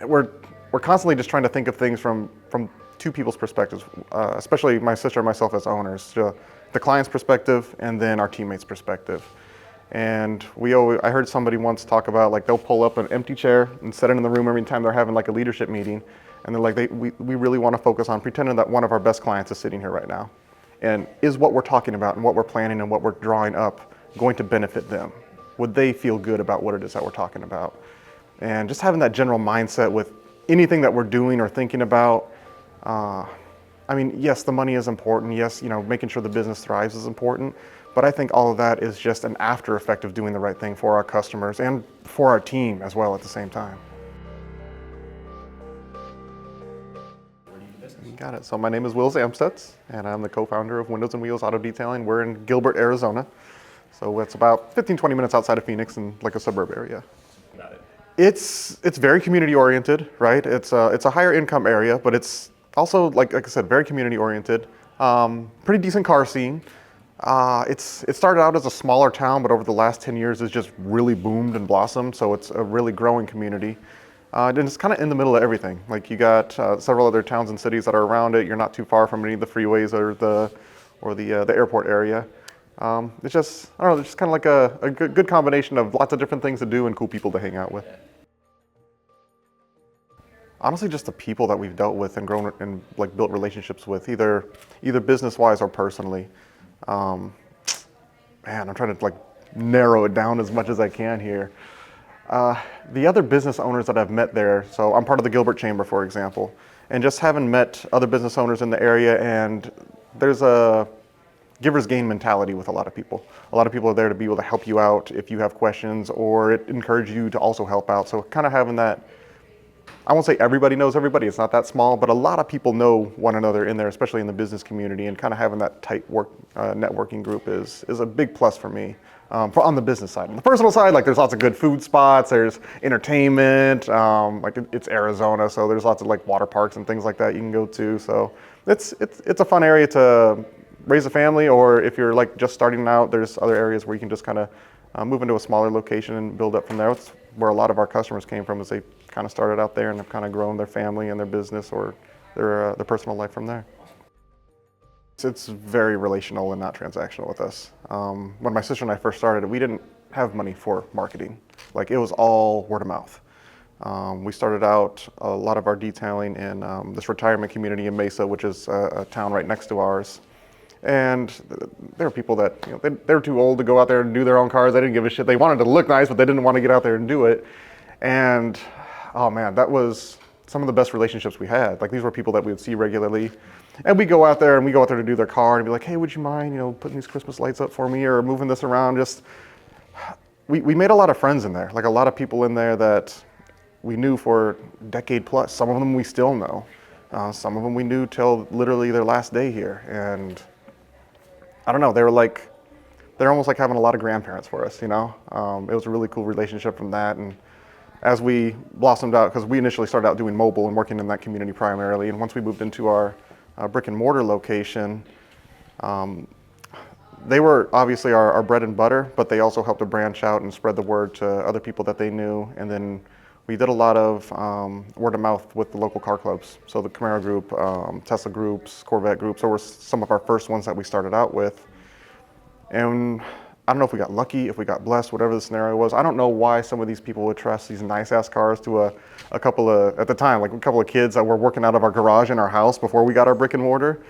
we're constantly just trying to think of things from two people's perspectives, especially my sister and myself as owners, the client's perspective and then our teammates' perspective. And I heard somebody once talk about, like, they'll pull up an empty chair and set it in the room every time they're having like a leadership meeting, and they're like, we really want to focus on pretending that one of our best clients is sitting here right now, and is what we're talking about and what we're planning and what we're drawing up going to benefit them? Would they feel good about what it is that we're talking about? And just having that general mindset with anything that we're doing or thinking about. I mean, yes, the money is important. Yes, making sure the business thrives is important. But I think all of that is just an after effect of doing the right thing for our customers and for our team as well at the same time. You got it. So my name is Wills Amstutz, and I'm the co-founder of Windows and Wheels Auto Detailing. We're in Gilbert, Arizona. So it's about 15-20 minutes outside of Phoenix in like a suburb area. Got it. It's very community oriented, right? It's a higher income area, but it's also, like I said, very community oriented. Pretty decent car scene. It started out as a smaller town, but over the last 10 years it's just really boomed and blossomed. So it's a really growing community. And it's kind of in the middle of everything. Like, you got several other towns and cities that are around it. You're not too far from any of the freeways or the airport area. It's just, I don't know, it's just kind of like a good combination of lots of different things to do and cool people to hang out with. Honestly, just the people that we've dealt with and grown and like built relationships with, either business-wise or personally. Man, I'm trying to like narrow it down as much as I can here. The other business owners that I've met there, so I'm part of the Gilbert Chamber, for example, and just having met other business owners in the area, and there's a giver's gain mentality with a lot of people. A lot of people are there to be able to help you out if you have questions, or it encourages you to also help out. So kind of having that, I won't say everybody knows everybody, it's not that small, but a lot of people know one another in there, especially in the business community, and kind of having that tight networking group is a big plus for me on the business side. On the personal side, like, there's lots of good food spots, there's entertainment, like it's Arizona, so there's lots of like water parks and things like that you can go to. So it's a fun area to raise a family, or if you're like just starting out, there's other areas where you can just kind of move into a smaller location and build up from there. That's where a lot of our customers came from, is they kind of started out there and have kind of grown their family and their business or their personal life from there. It's very relational and not transactional with us. When my sister and I first started, we didn't have money for marketing. Like, it was all word of mouth. We started out a lot of our detailing in this retirement community in Mesa, which is a town right next to ours. And there were people that, they were too old to go out there and do their own cars. They didn't give a shit. They wanted to look nice, but they didn't want to get out there and do it. And oh man, that was some of the best relationships we had. Like, these were people that we would see regularly. And we go out there to do their car and be like, hey, would you mind, putting these Christmas lights up for me or moving this around? We made a lot of friends in there. Like, a lot of people in there that we knew for a decade plus. Some of them we still know. Some of them we knew till literally their last day here. And I don't know, they're almost like having a lot of grandparents for us, It was a really cool relationship from that. And as we blossomed out, because we initially started out doing mobile and working in that community primarily, and once we moved into our brick and mortar location, they were obviously our bread and butter, but they also helped to branch out and spread the word to other people that they knew. And then we did a lot of word of mouth with the local car clubs. So the Camaro group, Tesla groups, Corvette groups, those were some of our first ones that we started out with. And I don't know if we got lucky, if we got blessed, whatever the scenario was. I don't know why some of these people would trust these nice ass cars to a couple of, at the time, like a couple of kids that were working out of our garage in our house before we got our brick and mortar.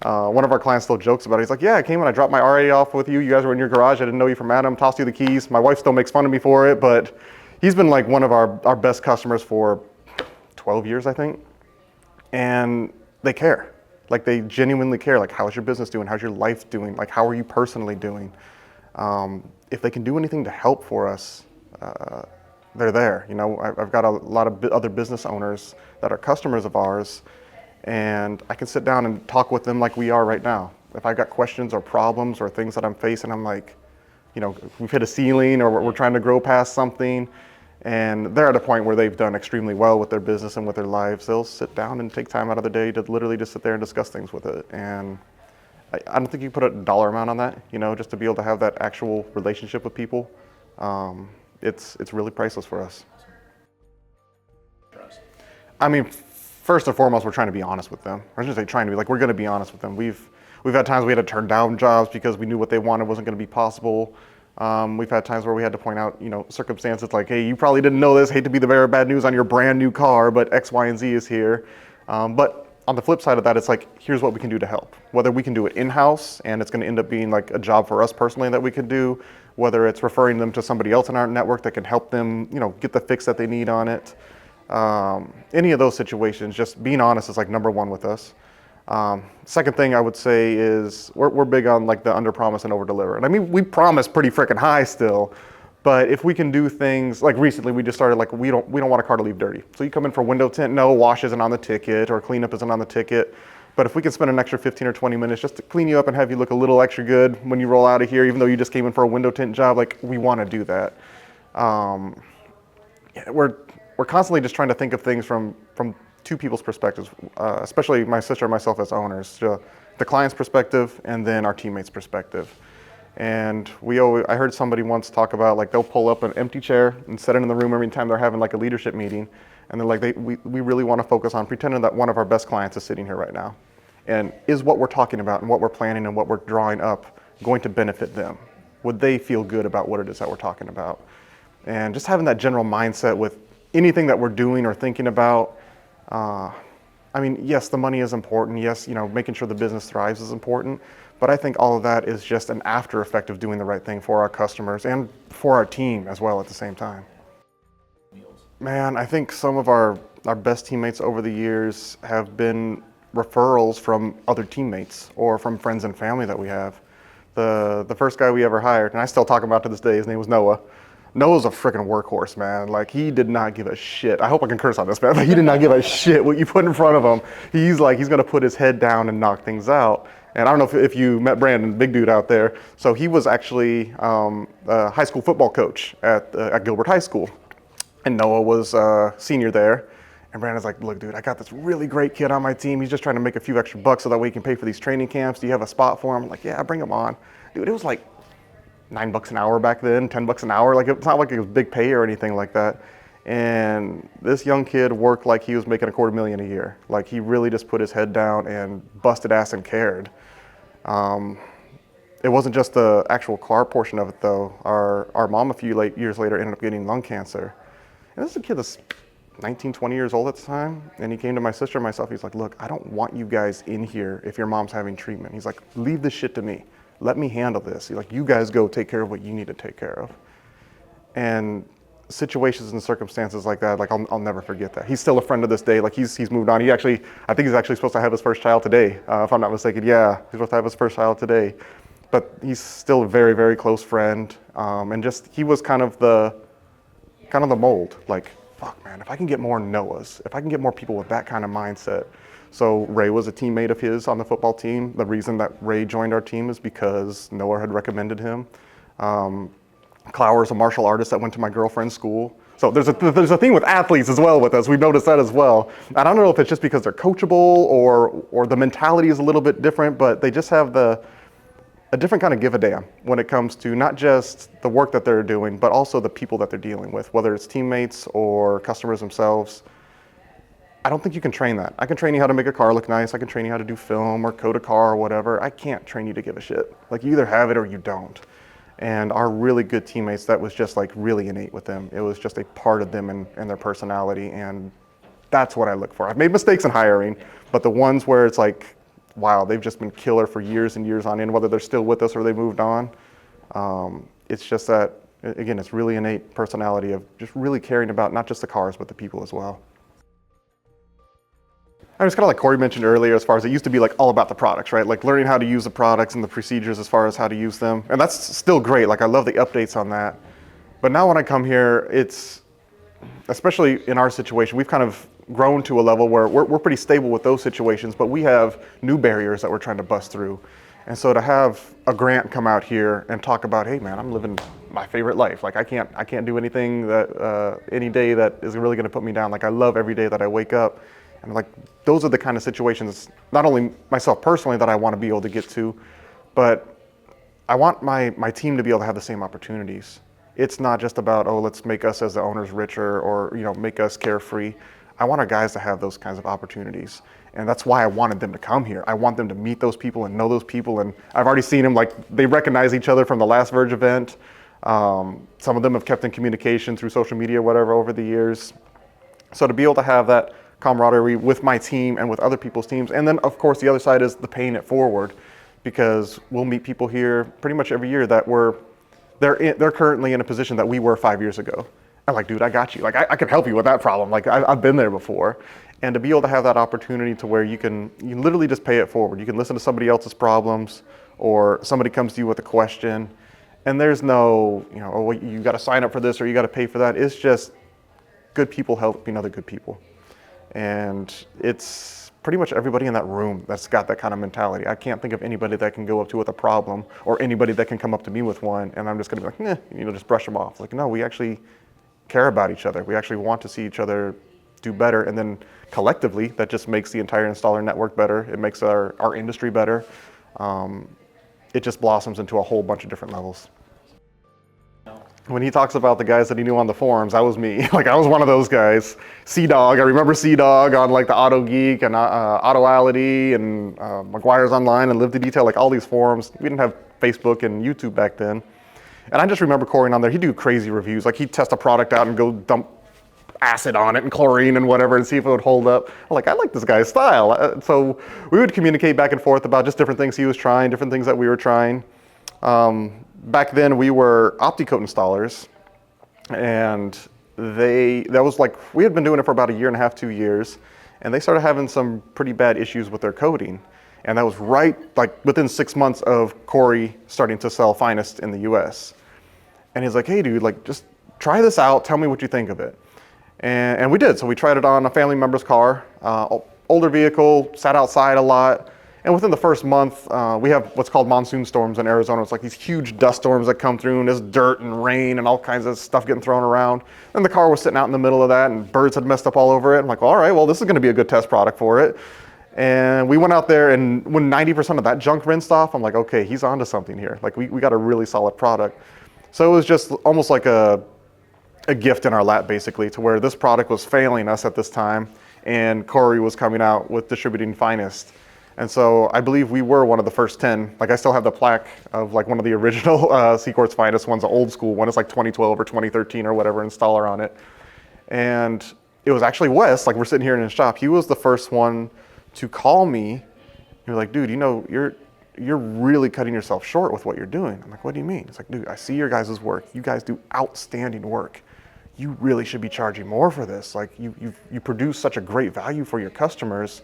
One of our clients still jokes about it. He's like, yeah, I came and I dropped my R80 off with you. You guys were in your garage. I didn't know you from Adam. Tossed you the keys. My wife still makes fun of me for it, but he's been like one of our best customers for 12 years, I think. And they care. Like, they genuinely care. Like, how's your business doing? How's your life doing? Like, how are you personally doing? If they can do anything to help for us, they're there. I've got a lot of other business owners that are customers of ours, and I can sit down and talk with them like we are right now. If I've got questions or problems or things that I'm facing, I'm like, we've hit a ceiling or we're trying to grow past something, and they're at a point where they've done extremely well with their business and with their lives. They'll sit down and take time out of the day to literally just sit there and discuss things with it. And I don't think you put a dollar amount on that, just to be able to have that actual relationship with people. It's really priceless for us. I mean, first and foremost, we're trying to be honest with them. I shouldn't say trying to be, like, we're going to be honest with them. We've had times we had to turn down jobs because we knew what they wanted wasn't going to be possible. We've had times where we had to point out, circumstances like, hey, you probably didn't know this, hate to be the bearer of bad news on your brand new car, but X, Y, and Z is here. But on the flip side of that, it's like, here's what we can do to help. Whether we can do it in-house, and it's going to end up being like a job for us personally that we could do, whether it's referring them to somebody else in our network that can help them, get the fix that they need on it. Any of those situations, just being honest is like number one with us. Second thing I would say is we're big on like the under promise and over deliver. And I mean, we promise pretty freaking high still, but if we can do things like recently, we just started like, we don't want a car to leave dirty. So you come in for window tint, no, wash isn't on the ticket or cleanup isn't on the ticket. But if we can spend an extra 15 or 20 minutes just to clean you up and have you look a little extra good when you roll out of here, even though you just came in for a window tint job, like we want to do that. We're constantly just trying to think of things from two people's perspectives, especially my sister and myself as owners, the client's perspective and then our teammates' perspective. And I heard somebody once talk about like they'll pull up an empty chair and set it in the room every time they're having like a leadership meeting. And they're like, we really want to focus on pretending that one of our best clients is sitting here right now. And is what we're talking about and what we're planning and what we're drawing up going to benefit them? Would they feel good about what it is that we're talking about? And just having that general mindset with anything that we're doing or thinking about. I mean, yes, the money is important. Yes, making sure the business thrives is important. But I think all of that is just an after effect of doing the right thing for our customers and for our team as well at the same time. Man, I think some of our best teammates over the years have been referrals from other teammates or from friends and family that we have. The first guy we ever hired, and I still talk about to this day, his name was Noah. Noah's a freaking workhorse, man. Like, he did not give a shit. I hope I can curse on this, man, but he did not give a shit what you put in front of him. He's going to put his head down and knock things out. And I don't know if you met Brandon, big dude out there. So he was actually a high school football coach at Gilbert High School. And Noah was a senior there. And Brandon's like, look, dude, I got this really great kid on my team. He's just trying to make a few extra bucks so that way he can pay for these training camps. Do you have a spot for him? I'm like, yeah, bring him on. Dude, it was like $9 an hour back then, $10 an hour. Like, it's not like it was big pay or anything like that. And this young kid worked like he was making $250,000 a year. Like, he really just put his head down and busted ass and cared. It wasn't just the actual car portion of it though. Our mom a few years later ended up getting lung cancer. And this is a kid that's 19, 20 years old at the time. And he came to my sister and myself. He's like, look, I don't want you guys in here if your mom's having treatment. He's like, leave this shit to me. Let me handle this. He's like, you guys go take care of what you need to take care of. And situations and circumstances like that, like I'll never forget that. He's still a friend to this day. Like he's moved on. I think he's actually supposed to have his first child today, if I'm not mistaken. Yeah, he's supposed to have his first child today. But he's still a very, very close friend. And just, he was kind of the mold. Like, fuck man, if I can get more Noahs, if I can get more people with that kind of mindset. So Ray was a teammate of his on the football team. The reason that Ray joined our team is because Noah had recommended him. Clower's a martial artist that went to my girlfriend's school. So there's a thing with athletes as well with us. We've noticed that as well. I don't know if it's just because they're coachable or the mentality is a little bit different, but they just have a different kind of give a damn when it comes to not just the work that they're doing, but also the people that they're dealing with, whether it's teammates or customers themselves. I don't think you can train that. I can train you how to make a car look nice. I can train you how to do film or code a car or whatever. I can't train you to give a shit. Like, you either have it or you don't. And our really good teammates, that was just like really innate with them. It was just a part of them and their personality. And that's what I look for. I've made mistakes in hiring, but the ones where it's like, wow, they've just been killer for years and years on end, whether they're still with us or they moved on. It's just that, again, it's really innate personality of just really caring about not just the cars, but the people as well. I mean, it's kind of like Corey mentioned earlier, as far as it used to be like all about the products, right? Like learning how to use the products and the procedures as far as how to use them. And that's still great. Like, I love the updates on that. But now when I come here, it's, especially in our situation, we've kind of grown to a level where we're pretty stable with those situations, but we have new barriers that we're trying to bust through. And so to have a Grant come out here and talk about, hey man, I'm living my favorite life. Like, I can't do anything that, any day that is really gonna put me down. Like, I love every day that I wake up. And like, those are the kind of situations, not only myself personally, that I want to be able to get to, but I want my team to be able to have the same opportunities. It's not just about, oh, let's make us as the owners richer or, make us carefree. I want our guys to have those kinds of opportunities. And that's why I wanted them to come here. I want them to meet those people and know those people. And I've already seen them, like, they recognize each other from the last Verge event. Some of them have kept in communication through social media, whatever, over the years. So to be able to have that camaraderie with my team and with other people's teams. And then, of course, the other side is the paying it forward, because we'll meet people here pretty much every year that they're currently in a position that we were 5 years ago. I'm like, dude, I got you. Like, I can help you with that problem. Like, I've been there before. And to be able to have that opportunity to where you literally just pay it forward. You can listen to somebody else's problems, or somebody comes to you with a question, and there's no, oh, you got to sign up for this or you got to pay for that. It's just good people helping other good people. And it's pretty much everybody in that room that's got that kind of mentality. I can't think of anybody that can go up to with a problem, or anybody that can come up to me with one, and I'm just going to be like, just brush them off. Like, no, we actually care about each other. We actually want to see each other do better, and then collectively, that just makes the entire installer network better. It makes our industry better. It just blossoms into a whole bunch of different levels. When he talks about the guys that he knew on the forums, that was me. Like, I was one of those guys. C-Dog, I remember C-Dog on like the Auto Geek and Autoality and McGuire's Online and Live to Detail, like all these forums. We didn't have Facebook and YouTube back then. And I just remember Corey on there, he'd do crazy reviews. Like, he'd test a product out and go dump acid on it and chlorine and whatever and see if it would hold up. I'm like, I like this guy's style. So we would communicate back and forth about just different things he was trying, different things that we were trying. Back then we were OptiCoat installers, and that was like, we had been doing it for about 1.5 years, 2 years, and they started having some pretty bad issues with their coating. And that was right, like, within 6 months of Corey starting to sell Finest in the US. And he's like, hey dude, like, just try this out, tell me what you think of it. And we did. So we tried it on a family member's car, older vehicle, sat outside a lot. And within the first month, we have what's called monsoon storms in Arizona. It's like these huge dust storms that come through, and there's dirt and rain and all kinds of stuff getting thrown around. And the car was sitting out in the middle of that, and birds had messed up all over it. I'm like, all right, well, this is going to be a good test product for it. And we went out there, and when 90% of that junk rinsed off, I'm like, okay, he's onto something here. Like, we got a really solid product. So it was just almost like a gift in our lap, basically, to where this product was failing us at this time, and Corey was coming out with distributing Finest. And so I believe we were one of the first 10. Like, I still have the plaque of like one of the original CQUARTZ Finest ones, the old school one. It's like 2012 or 2013 or whatever installer on it. And it was actually Wes, like, we're sitting here in his shop. He was the first one to call me. You're like, dude, you're really cutting yourself short with what you're doing. I'm like, what do you mean? It's like, dude, I see your guys' work. You guys do outstanding work. You really should be charging more for this. Like, you produce such a great value for your customers.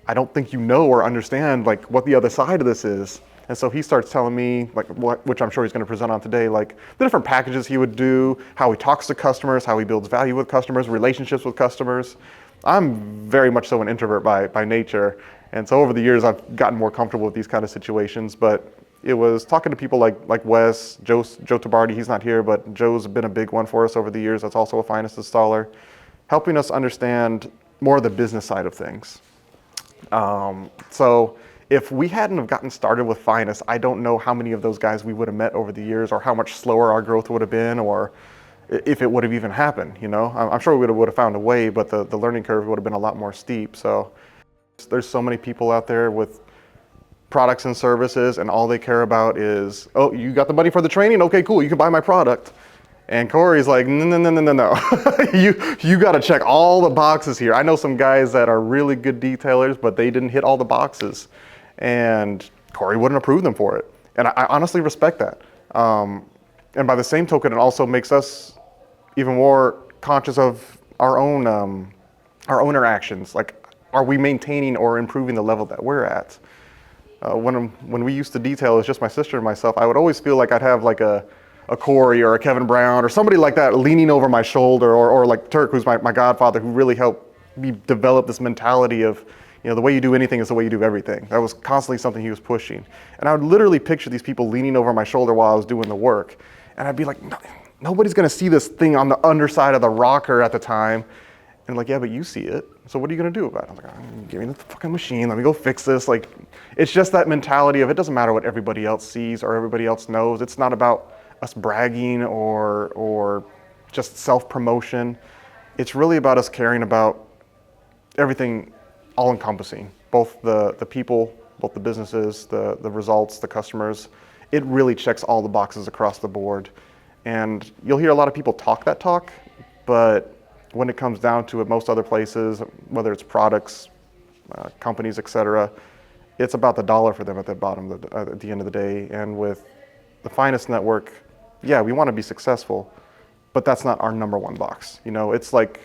I don't think you know or understand like what the other side of this is. And so he starts telling me, like, which I'm sure he's going to present on today, like the different packages he would do, how he talks to customers, how he builds value with customers, relationships with customers. I'm very much so an introvert by nature. And so over the years, I've gotten more comfortable with these kind of situations. But it was talking to people like Wes, Joe Tabardi, he's not here, but Joe's been a big one for us over the years. That's also a Finest installer, helping us understand more of the business side of things. So if we hadn't have gotten started with Finest, I don't know how many of those guys we would have met over the years, or how much slower our growth would have been, or if it would have even happened. I'm sure we would have found a way, but the learning curve would have been a lot more steep. So there's so many people out there with products and services, and all they care about is, oh, you got the money for the training? Okay, cool, you can buy my product. And Corey's like, no. you got to check all the boxes here. I know some guys that are really good detailers, but they didn't hit all the boxes. And Corey wouldn't approve them for it. And I honestly respect that. And by the same token, it also makes us even more conscious of our own interactions. Like, are we maintaining or improving the level that we're at? When we used to detail, it's just my sister and myself, I would always feel like I'd have like a Corey or a Kevin Brown or somebody like that leaning over my shoulder, or like Turk, who's my godfather, who really helped me develop this mentality of, the way you do anything is the way you do everything. That was constantly something he was pushing. And I would literally picture these people leaning over my shoulder while I was doing the work. And I'd be like, nobody's gonna see this thing on the underside of the rocker at the time. And like, yeah, but you see it. So what are you gonna do about it? I'm like, give me the fucking machine, let me go fix this. Like, it's just that mentality of, it doesn't matter what everybody else sees or everybody else knows. It's not about us bragging or just self-promotion. It's really about us caring about everything all encompassing, both the people, both the businesses, the results, the customers. It really checks all the boxes across the board. And you'll hear a lot of people talk that talk, but when it comes down to it, most other places, whether it's products, companies, etc., it's about the dollar for them at the bottom, at the end of the day. And with the Finest Network, yeah, we want to be successful, but that's not our number one box. You know, it's like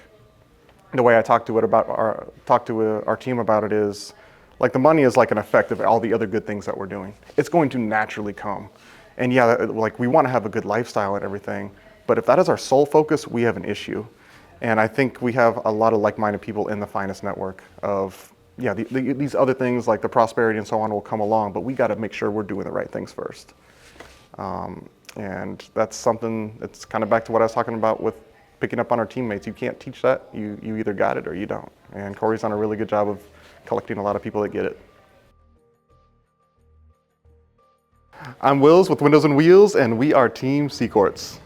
the way I talk to our team about it is like the money is like an effect of all the other good things that we're doing. It's going to naturally come. And yeah, like we want to have a good lifestyle and everything, but if that is our sole focus, we have an issue. And I think we have a lot of like-minded people in the Finest Network of, yeah, these other things like the prosperity and so on will come along, but we got to make sure we're doing the right things first. And that's something, it's kind of back to what I was talking about with picking up on our teammates. You can't teach that. You either got it or you don't. And Corey's done a really good job of collecting a lot of people that get it. I'm Wills with Windows and Wheels, and we are Team CQUARTZ.